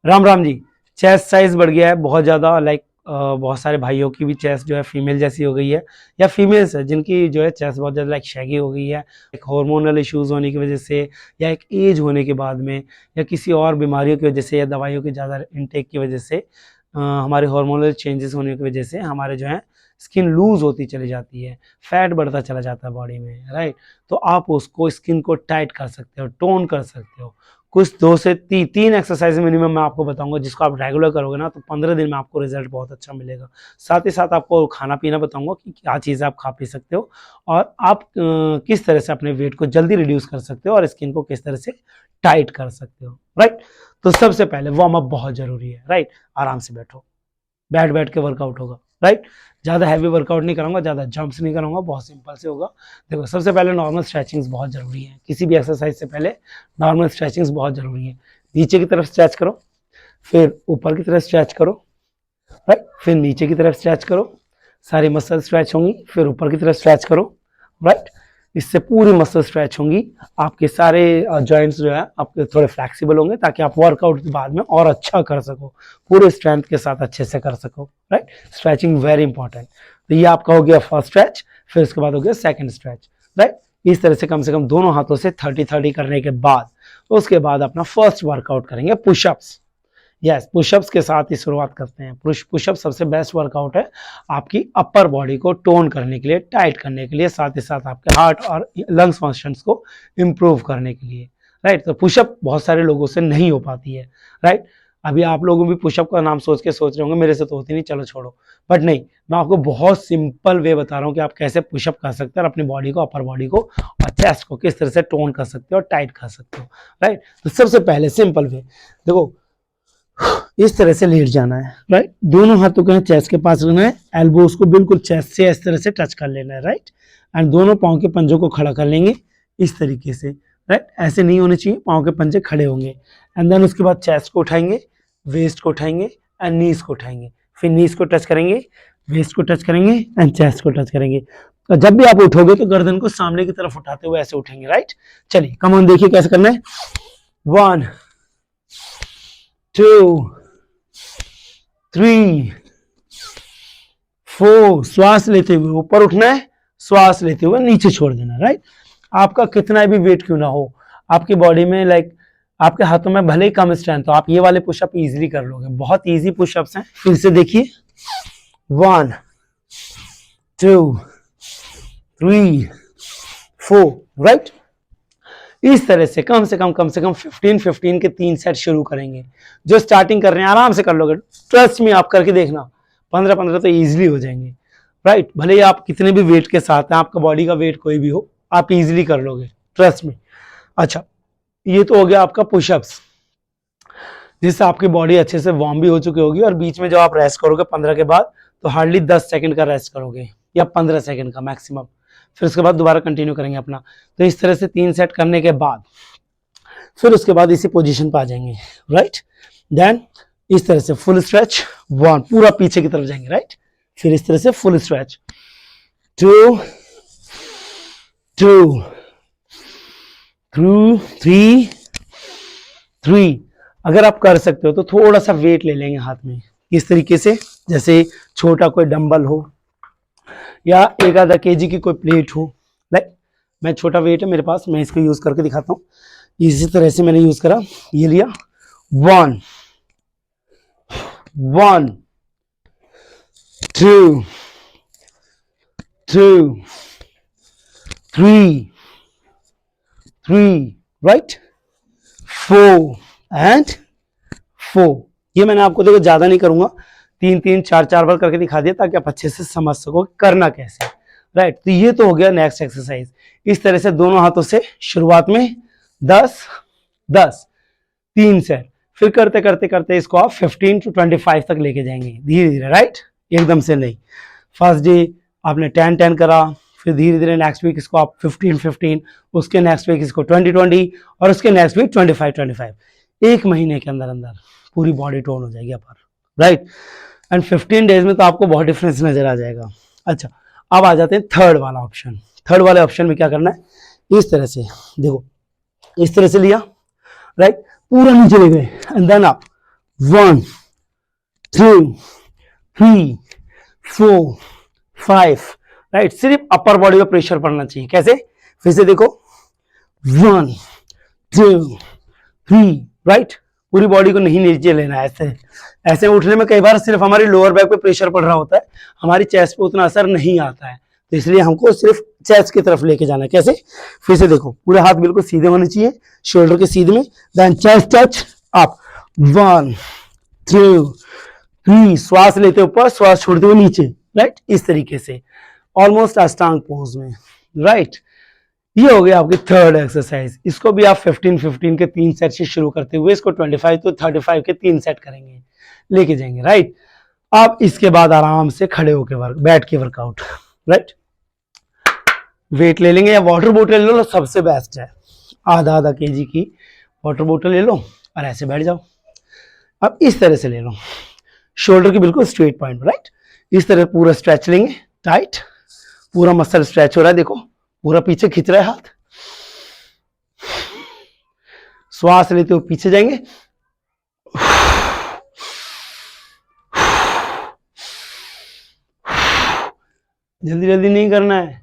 Ram Ram ji. Chest size बढ़ गया है बहुत ज़्यादा, लाइक बहुत सारे भाइयों की भी चेस्ट जो है फीमेल जैसी हो गई है, या फीमेल्स है जिनकी जो है चेस्ट बहुत ज़्यादा लाइक शैगी हो गई है, एक हार्मोनल इश्यूज होने की वजह से, या एक एज होने के बाद में, या किसी और बीमारियों की वजह से, या दवाइयों की ज़्यादा इनटेक की वजह से, हमारे हार्मोनल चेंजेस होने की वजह से हमारे जो है स्किन लूज होती चली जाती है, फैट बढ़ता चला जाता है बॉडी में, राइट। तो आप उसको स्किन को टाइट कर सकते हो, टोन कर सकते हो। कुछ 2 से 3 एक्सरसाइज मिनिमम मैं आपको बताऊंगा, जिसको आप रेगुलर करोगे ना तो 15 दिन में आपको रिजल्ट बहुत अच्छा मिलेगा। साथ ही साथ आपको खाना पीना बताऊंगा कि क्या चीज़ आप खा पी सकते हो, और आप किस तरह से अपने वेट को जल्दी रिड्यूस कर सकते हो और स्किन को किस तरह से टाइट कर सकते हो, राइट। तो सबसे पहले वार्म अप बहुत जरूरी है, राइट। आराम से बैठो, बैठ बैठ के वर्कआउट होगा, राइट। ज़्यादा हैवी वर्कआउट नहीं कराऊंगा, ज़्यादा जंप्स नहीं कराऊंगा, बहुत सिंपल से होगा। देखो, सबसे पहले नॉर्मल स्ट्रेचिंग्स बहुत ज़रूरी है, किसी भी एक्सरसाइज से पहले नॉर्मल स्ट्रेचिंग्स बहुत ज़रूरी है। नीचे की तरफ स्ट्रेच करो, फिर ऊपर की तरफ स्ट्रेच करो, राइट, फिर नीचे की तरफ स्ट्रेच करो, सारी मसल स्ट्रेच होंगी, फिर ऊपर की तरफ स्ट्रेच करो, राइट। इससे पूरी मसल स्ट्रेच होंगी, आपके सारे जॉइंट्स जो है आपके थोड़े फ्लेक्सिबल होंगे, ताकि आप वर्कआउट के बाद में और अच्छा कर सको, पूरे स्ट्रेंथ के साथ अच्छे से कर सको, राइट। Stretching very important. तो ये आपका हो गया फर्स्ट स्ट्रेच, फिर उसके बाद हो गया सेकंड स्ट्रेच, राइट। इस तरह से कम दोनों हाथों से 30-30 करने के बाद उसके बाद अपना फर्स्ट वर्कआउट करेंगे पुशअप्स। यस, पुशअप्स के साथ ही शुरुआत करते हैं। पुशअप सबसे बेस्ट वर्कआउट है आपकी अपर बॉडी को टोन करने के लिए, टाइट करने के लिए, साथ ही साथ आपके हार्ट और लंग्स फंक्शंस को इम्प्रूव करने के लिए, राइट। तो पुशअप बहुत सारे लोगों से नहीं हो पाती है, राइट। अभी आप लोगों भी पुशअप का नाम सोच रहे होंगे मेरे से तो होती नहीं, चलो छोड़ो, बट नहीं, मैं आपको बहुत सिंपल वे बता रहा हूँ कि आप कैसे पुशअप कर सकते हैं और अपनी बॉडी को, अपर बॉडी को और चेस्ट को किस तरह से टोन कर सकते हो और टाइट कर सकते हो, राइट। तो सबसे पहले सिंपल वे देखो, इस तरह से लेट जाना है, राइट। दोनों हाथों को चेस्ट के पास रखना है, एल्बोज को बिल्कुल चेस्ट से इस तरह से टच कर लेना है, राइट। एंड दोनों पाँव के पंजों को खड़ा कर लेंगे इस तरीके से, राइट। ऐसे नहीं होने चाहिए, पाँव के पंजे खड़े होंगे। एंड देन उसके बाद चेस्ट को उठाएंगे, वेस्ट को उठाएंगे एंड नीज को उठाएंगे, फिर नीज को टच करेंगे, वेस्ट को टच करेंगे एंड चेस्ट को टच करेंगे। और जब भी आप उठोगे तो गर्दन को सामने की तरफ उठाते हुए ऐसे उठेंगे, राइट। चलिए कम ऑन, देखिए कैसे करना है। 1 2 3 4, श्वास लेते हुए ऊपर उठना है, श्वास लेते हुए नीचे छोड़ देना, राइट। आपका कितना भी वेट क्यों ना हो, आपकी बॉडी में लाइक आपके हाथों में भले ही कम स्ट्रेंथ हो, आप ये वाले पुशअप इजीली कर लोगे, बहुत इजी पुशअप्स हैं। फिर से देखिए, 1 2 3 4, राइट। इस तरह से कम से कम 15 के 3 सेट शुरू करेंगे। जो स्टार्टिंग कर रहे हैं आराम से कर लोगे, ट्रस्ट में, आप करके देखना, 15 तो इजीली हो जाएंगे, राइट। भले ही आप कितने भी वेट के साथ हैं, आपका बॉडी का वेट कोई भी हो, आप इजीली कर लोगे, ट्रस्ट में। अच्छा, ये तो हो गया आपका पुशअप्स, जिससे आपकी बॉडी अच्छे से वार्म भी हो चुकी होगी, और बीच में जब आप रेस्ट करोगे 15 के बाद, तो हार्डली 10 सेकंड का रेस्ट करोगे, या 15 सेकंड का मैक्सिमम। फिर उसके बाद दोबारा कंटिन्यू करेंगे अपना। तो इस तरह से 3 सेट करने के बाद फिर उसके बाद इसी पोजीशन पर आ जाएंगे, राइट। देन इस तरह से फुल स्ट्रेच, 1, पूरा पीछे की तरफ जाएंगे, राइट। फिर इस तरह से फुल स्ट्रेच, 2 2 3 3। अगर आप कर सकते हो तो थोड़ा सा वेट ले लेंगे हाथ में, इस तरीके से, जैसे छोटा कोई डंबल हो या 1-आधा केजी की कोई प्लेट हो, लाइक मैं छोटा वेट है मेरे पास, मैं इसको यूज करके दिखाता हूँ। इसी तरह से मैंने यूज करा, ये लिया, 1 1 2 2 3 3, राइट, 4 एंड 4। ये मैंने आपको देखो ज्यादा नहीं करूंगा, 3-3 4-4 बार करके दिखा दिया, ताकि आप अच्छे से समझ सको करना कैसे, राइट। तो ये तो हो गया नेक्स्ट एक्सरसाइज। इस तरह से दोनों हाथों से शुरुआत में 10 10 3 सेट, फिर करते करते करते इसको आप 15 to 25 तक लेके जाएंगे धीरे धीरे, राइट, एकदम से नहीं। फर्स्ट डे आपने 10-10 करा, फिर धीरे धीरे नेक्स्ट वीक इसको आप 15-15, उसके नेक्स्ट वीक इसको 20-20, और उसके नेक्स्ट वीक 25-25। एक महीने के अंदर अंदर पूरी बॉडी टोन हो जाएगी अपर, राइट। एंड 15 डेज में तो आपको बहुत डिफरेंस नजर आ जाएगा। अच्छा, अब आ जाते हैं थर्ड वाला ऑप्शन। थर्ड वाले ऑप्शन में क्या करना है, इस तरह से देखो, इस तरह से लिया, राइट, पूरा नीचे ले गए, एंड देन आप 1 2 3 4 5, राइट। सिर्फ अपर बॉडी पे प्रेशर पड़ना चाहिए। कैसे? फिर से देखो, 1 2 3, राइट। पूरी बॉडी को नहीं नीचे लेना है। ऐसे ऐसे उठने में कई बार सिर्फ हमारी लोअर बैक पे प्रेशर पड़ रहा होता है, हमारी चेस्ट पे उतना असर नहीं आता है, तो इसलिए हमको सिर्फ चेस्ट की तरफ लेके जाना है। कैसे? फिर से देखो, पूरे हाथ बिल्कुल सीधे होने चाहिए, शोल्डर के सीधे में, देन चेस्ट टच अप, 1 2 3, श्वास लेते ऊपर, श्वास छोड़ते हुए नीचे, राइट। इस तरीके से ऑलमोस्ट अष्टांग पोज में, राइट। ये हो गया आपकी थर्ड एक्सरसाइज। इसको भी आप 15-15 के 3 सेट से शुरू करते हुए इसको 25 to 35 के 3 सेट करेंगे, लेके जाएंगे, राइट। अब इसके बाद आराम से खड़े होकर बैठ के वर्कआउट, राइट। वेट ले लेंगे या वाटर बोतल ले लो, सबसे बेस्ट है। आधा आधा केजी की वाटर बोतल ले लो और ऐसे बैठ जाओ। अब इस तरह से ले लो, शोल्डर की बिल्कुल स्ट्रेट पॉइंट, राइट। इस तरह पूरा स्ट्रेच लेंगे, टाइट, पूरा मसल स्ट्रेच हो रहा है, देखो पूरा पीछे खींच रहा है हाथ। श्वास लेते हुए पीछे जाएंगे, जल्दी जल्दी नहीं करना है,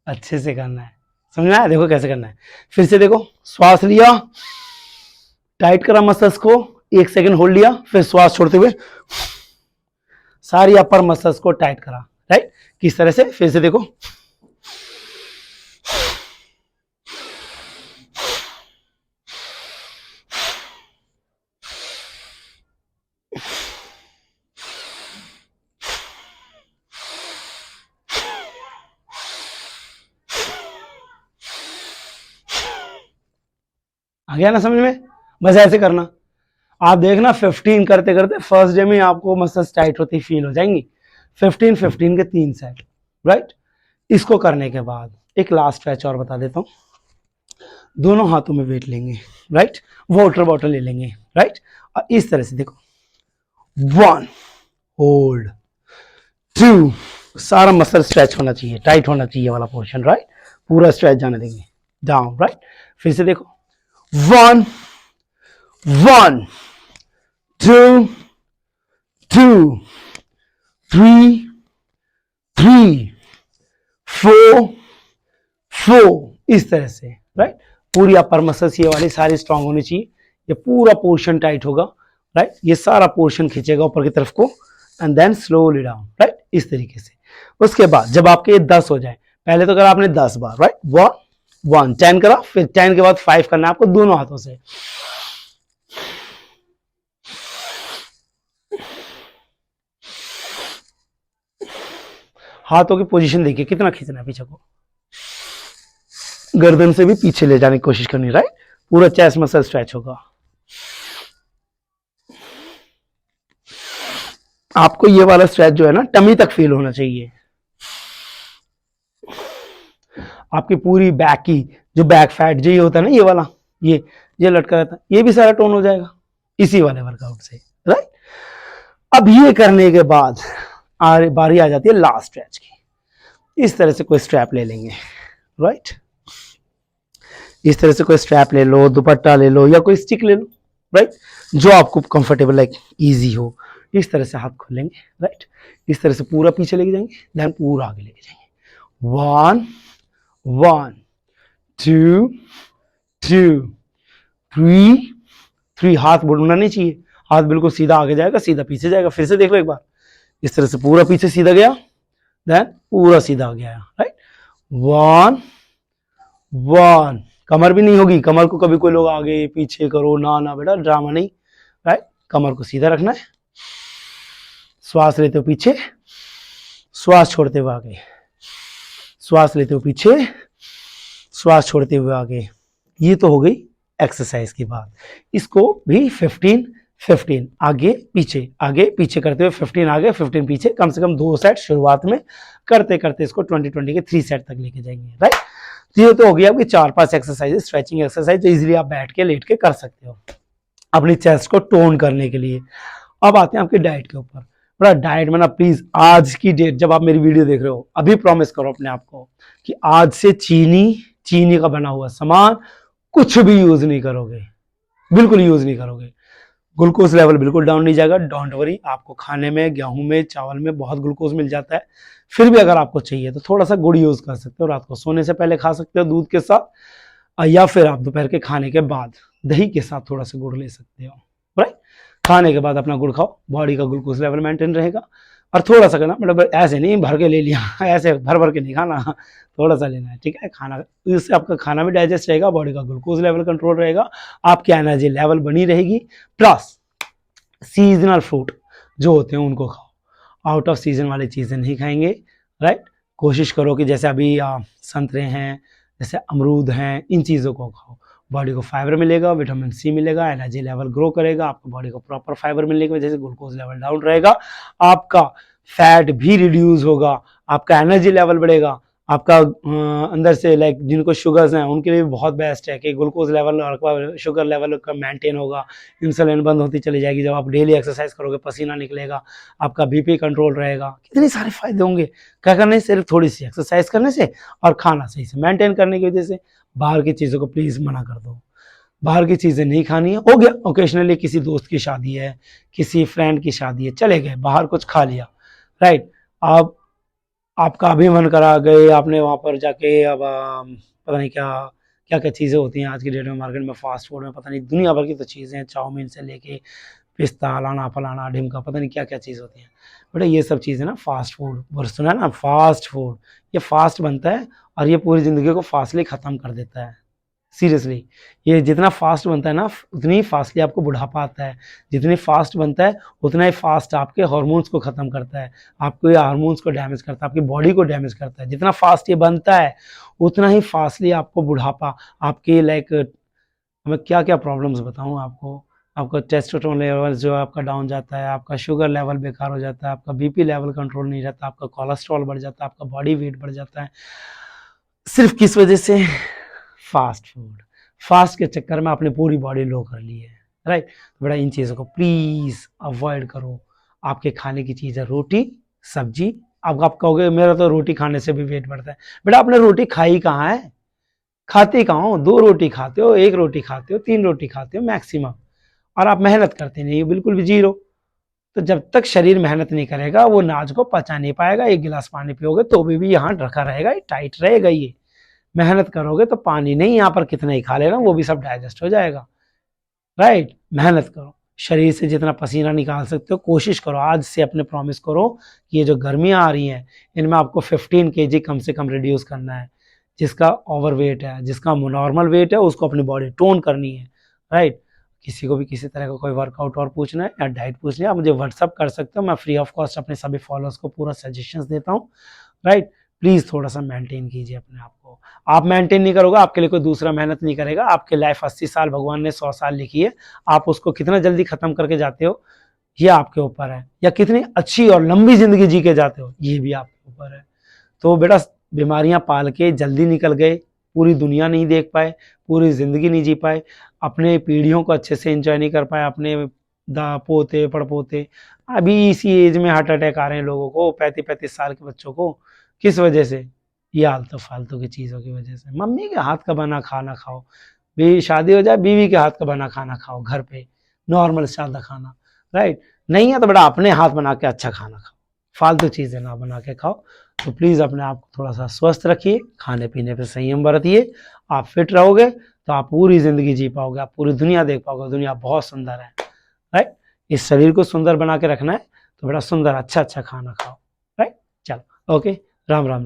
अच्छे से करना है, समझना है? देखो कैसे करना है। फिर से देखो, श्वास लिया, टाइट करा मसल्स को, 1 सेकंड होल्ड लिया, फिर श्वास छोड़ते हुए सारी अपर मसल्स को टाइट करा, राइट। किस तरह से? फिर से देखो, आ गया ना समझ में? बस ऐसे करना। आप देखना 15 करते करते फर्स्ट डे में आपको मसल्स टाइट होती फील हो जाएंगी। 15-15 के 3 सेट, राइट। इसको करने के बाद एक लास्ट स्ट्रेच और बता देता हूं। दोनों हाथों में वेट लेंगे, राइट। वाटर बॉटल ले लेंगे, राइट। और इस तरह से देखो, 1 होल्ड, 2, सारा मसल स्ट्रेच होना चाहिए, टाइट होना चाहिए वाला पोर्शन, राइट। पूरा स्ट्रेच जाने देंगे, डाउन, राइट। फिर से देखो, 1 1 2 2 3 3 4 4, इस तरह से, राइट। पूरी अपर मसल्स ये वाली सारी स्ट्रांग होनी चाहिए, ये पूरा पोर्शन टाइट होगा, राइट। ये सारा पोर्शन खींचेगा ऊपर की तरफ को, and then slowly down, right. इस तरीके से। उसके बाद जब आपके ये 10 हो जाए, पहले तो करा आपने 10 बार, राइट। 1 10 करा, फिर 10 के बाद 5 करना है आपको दोनों हाथों से। हाथों की पोजीशन देखिए, कितना खींचना है पीछे को, गर्दन से भी पीछे ले जाने की कोशिश करनी, राइट। पूरा चेस्ट मसल स्ट्रेच होगा। आपको ये वाला स्ट्रेच जो है ना, टमी तक फील होना चाहिए। आपकी पूरी बैक की जो बैक फैट जो ये होता है ना, ये वाला, ये लटका रहता है, ये भी सारा टोन हो जाएगा इसी वाले वर्कआउट से, राइट। अब ये करने के बाद बारी आ जाती है लास्ट स्ट्रेच की। इस तरह से कोई स्ट्रैप ले लेंगे, राइट। इस तरह से कोई स्ट्रैप ले लो, दुपट्टा ले लो, या कोई स्टिक ले लो, राइट। जो आपको कंफर्टेबल, लाइक इजी हो। इस तरह से हाथ खोलेंगे, राइट। इस तरह से पूरा पीछे लेके जाएंगे, देन पूरा आगे लेके जाएंगे। 1 1 2 2 3 3, हाथ बुड़ना नहीं चाहिए, हाथ बिल्कुल सीधा आगे जाएगा, सीधा पीछे जाएगा। फिर से देख लो एक बार, इस तरह से पूरा पीछे सीधा गया, देन पूरा सीधा गया, राइट। 1 1, कमर भी नहीं होगी, कमर को कभी कोई लोग आगे पीछे करो, ना ना बेटा, ड्रामा नहीं, राइट। कमर को सीधा रखना है, श्वास लेते हुए पीछे, श्वास छोड़ते हुए आगे, श्वास लेते हुए पीछे, श्वास छोड़ते हुए आगे। ये तो हो गई एक्सरसाइज की बात। इसको भी 15-15, आगे पीछे करते हुए 15 आगे 15 पीछे, कम से कम 2 सेट शुरुआत में करते करते इसको 20-20 के 3 सेट तक लेके जाएंगे, राइट। ये तो हो गया आपकी 4-5 एक्सरसाइज, स्ट्रेचिंग एक्सरसाइज, जो इजीली आप बैठ के लेट के कर सकते हो अपनी चेस्ट को टोन करने के लिए। अब आते हैं आपके डाइट के ऊपर। बड़ा डाइट में ना, प्लीज आज की डेट जब आप मेरी वीडियो देख रहे हो, अभी प्रॉमिस करो अपने आप को कि आज से चीनी का बना हुआ सामान कुछ भी यूज नहीं करोगे, बिल्कुल यूज नहीं करोगे। ग्लूकोज लेवल बिल्कुल डाउन नहीं जाएगा। डोंट वरी, आपको खाने में, गेहूं में, चावल में बहुत ग्लूकोज मिल जाता है। फिर भी अगर आपको चाहिए तो थोड़ा सा गुड़ यूज कर सकते हो, रात को सोने से पहले खा सकते हो दूध के साथ, या फिर आप दोपहर के खाने के बाद दही के साथ थोड़ा सा गुड़ ले सकते हो। राइट, खाने के बाद अपना गुड़ खाओ, बॉडी का ग्लूकोज लेवल मेंटेन रहेगा। और थोड़ा सा करना, मतलब ऐसे नहीं भर के ले लिया, ऐसे भर भर के नहीं खाना, थोड़ा सा लेना है, ठीक है। खाना, इससे आपका खाना भी डाइजेस्ट रहेगा, बॉडी का ग्लूकोज लेवल कंट्रोल रहेगा, आपकी एनर्जी लेवल बनी रहेगी। प्लस सीजनल फ्रूट जो होते हैं उनको खाओ, आउट ऑफ सीजन वाली चीज़ें नहीं खाएंगे। राइट, कोशिश करो कि जैसे अभी संतरे हैं, जैसे अमरूद हैं, इन चीज़ों को खाओ, बॉडी को फाइबर मिलेगा, विटामिन सी मिलेगा, एनर्जी लेवल ग्रो करेगा, आपको बॉडी को प्रॉपर फाइबर मिलने की वजह से ग्लूकोज लेवल डाउन रहेगा, आपका फैट भी रिड्यूस होगा, आपका एनर्जी लेवल बढ़ेगा, आपका अंदर से लाइक जिनको शुगर्स हैं उनके लिए बहुत बेस्ट है कि ग्लूकोज लेवल और शुगर लेवल का मेंटेन होगा, इंसुलिन बंद होती चली जाएगी, जब आप डेली एक्सरसाइज करोगे पसीना निकलेगा, आपका बीपी कंट्रोल रहेगा, कितने सारे फायदे होंगे। क्या करने से, सिर्फ थोड़ी सी एक्सरसाइज करने से और खाना सही से मेंटेन करने की वजह से। बाहर की चीज़ों को प्लीज़ मना कर दो, बाहर की चीज़ें नहीं खानी है। हो गया ओकेजनली किसी दोस्त की शादी है, किसी फ्रेंड की शादी है, चले गए बाहर कुछ खा लिया, राइट, आप आपका अभी मन करा गए आपने वहाँ पर जाके, अब पता नहीं क्या क्या क्या चीज़ें होती हैं आज की डेट में मार्केट में, फास्ट फूड में पता नहीं दुनिया भर की तो चीज़ें हैं, चाउमीन से लेके पिस्ता लाना फलाना ढिमका, पता नहीं क्या क्या चीज़ होती हैं। बेटा ये सब चीज़ें ना फास्ट फूड, और सुना है ना फास्ट फूड, ये फास्ट बनता है और ये पूरी ज़िंदगी को फास्टली ख़त्म कर देता है। सीरियसली, ये जितना फास्ट बनता है ना उतनी ही फास्टली आपको बुढ़ापा आता है, जितनी फास्ट बनता है उतना ही फास्ट आपके हार्मोन्स को ख़त्म करता है, आपको ये हार्मोन्स को डैमेज करता है, आपकी बॉडी को डैमेज करता है। जितना फास्ट ये बनता है उतना ही फास्टली आपको बुढ़ापा, आपके लाइक मैं क्या क्या प्रॉब्लम्स बताऊँ आपको, आपका टेस्टोस्टेरोन लेवल जो है आपका डाउन जाता है, आपका शुगर लेवल बेकार हो जाता है, आपका बीपी लेवल कंट्रोल नहीं रहता, आपका कोलेस्ट्रॉल बढ़ जाता है, आपका बॉडी वेट बढ़ जाता है। सिर्फ किस वजह से? फास्ट फूड, फास्ट के चक्कर में आपने पूरी बॉडी लो कर ली है। राइट, तो बेटा इन चीज़ों को प्लीज़ अवॉइड करो। आपके खाने की चीज़ है रोटी सब्जी, अब आप कहोगे मेरा तो रोटी खाने से भी वेट बढ़ता है। बेटा आपने रोटी खाई कहाँ है, खाते कहाँ हो? 2 रोटी खाते हो, 1 रोटी खाते हो, 3 रोटी खाते हो मैक्सिमम, और आप मेहनत करते नहीं हो, बिल्कुल भी जीरो। तो जब तक शरीर मेहनत नहीं करेगा वो अनाज को पचा नहीं पाएगा। 1 गिलास पानी पियोगे तो भी यहाँ रखा रहेगा, ये टाइट रहेगा। ये मेहनत करोगे तो पानी नहीं, यहाँ पर कितना ही खा लेना वो भी सब डाइजेस्ट हो जाएगा। राइट, मेहनत करो, शरीर से जितना पसीना निकाल सकते हो कोशिश करो। आज से अपने प्रॉमिस करो कि ये जो गर्मियाँ आ रही हैं इनमें आपको 15 kg कम से कम रिड्यूस करना है। जिसका ओवर वेट है, जिसका नॉर्मल वेट है, उसको अपनी बॉडी टोन करनी है। राइट, किसी को भी किसी तरह का कोई वर्कआउट और पूछना है या डाइट पूछनी है, आप मुझे व्हाट्सअप कर सकते हो, मैं फ्री ऑफ कॉस्ट अपने सभी फॉलोअर्स को पूरा सजेशंस देता हूँ। राइट, प्लीज़ थोड़ा सा मेंटेन कीजिए अपने आप को। आप मेंटेन नहीं करोगे, आपके लिए कोई दूसरा मेहनत नहीं करेगा। आपकी लाइफ 80 साल भगवान ने 100 साल लिखी है, आप उसको कितना जल्दी खत्म करके जाते हो ये आपके ऊपर है, या कितनी अच्छी और लंबी जिंदगी जी के जाते हो ये भी आपके ऊपर है। तो बेटा बीमारियां पाल के जल्दी निकल गए, पूरी दुनिया नहीं देख पाए, पूरी ज़िंदगी नहीं जी पाए, अपने पीढ़ियों को अच्छे से एंजॉय नहीं कर पाए, अपने पोते पड़पोते। अभी इसी एज में हार्ट अटैक आ रहे हैं लोगों को, 35-35 साल के बच्चों को। किस वजह से? ये आलतू फालतू की चीज़ों की वजह से। मम्मी के हाथ का बना खाना खाओ, भी शादी हो जाए बीवी के हाथ का बना खाना खाओ, घर पे नॉर्मल सादा खाना। राइट, नहीं है तो बेटा अपने हाथ बना के अच्छा खाना खाओ, फालतू चीज़ें ना बना के खाओ। तो प्लीज़ अपने आप को थोड़ा सा स्वस्थ रखिए, खाने पीने पे संयम बरतिए, आप फिट रहोगे तो आप पूरी ज़िंदगी जी पाओगे, आप पूरी दुनिया देख पाओगे। दुनिया बहुत सुंदर है। राइट, इस शरीर को सुंदर बना के रखना है तो बेटा सुंदर अच्छा अच्छा खाना खाओ। राइट, चलो ओके, राम राम।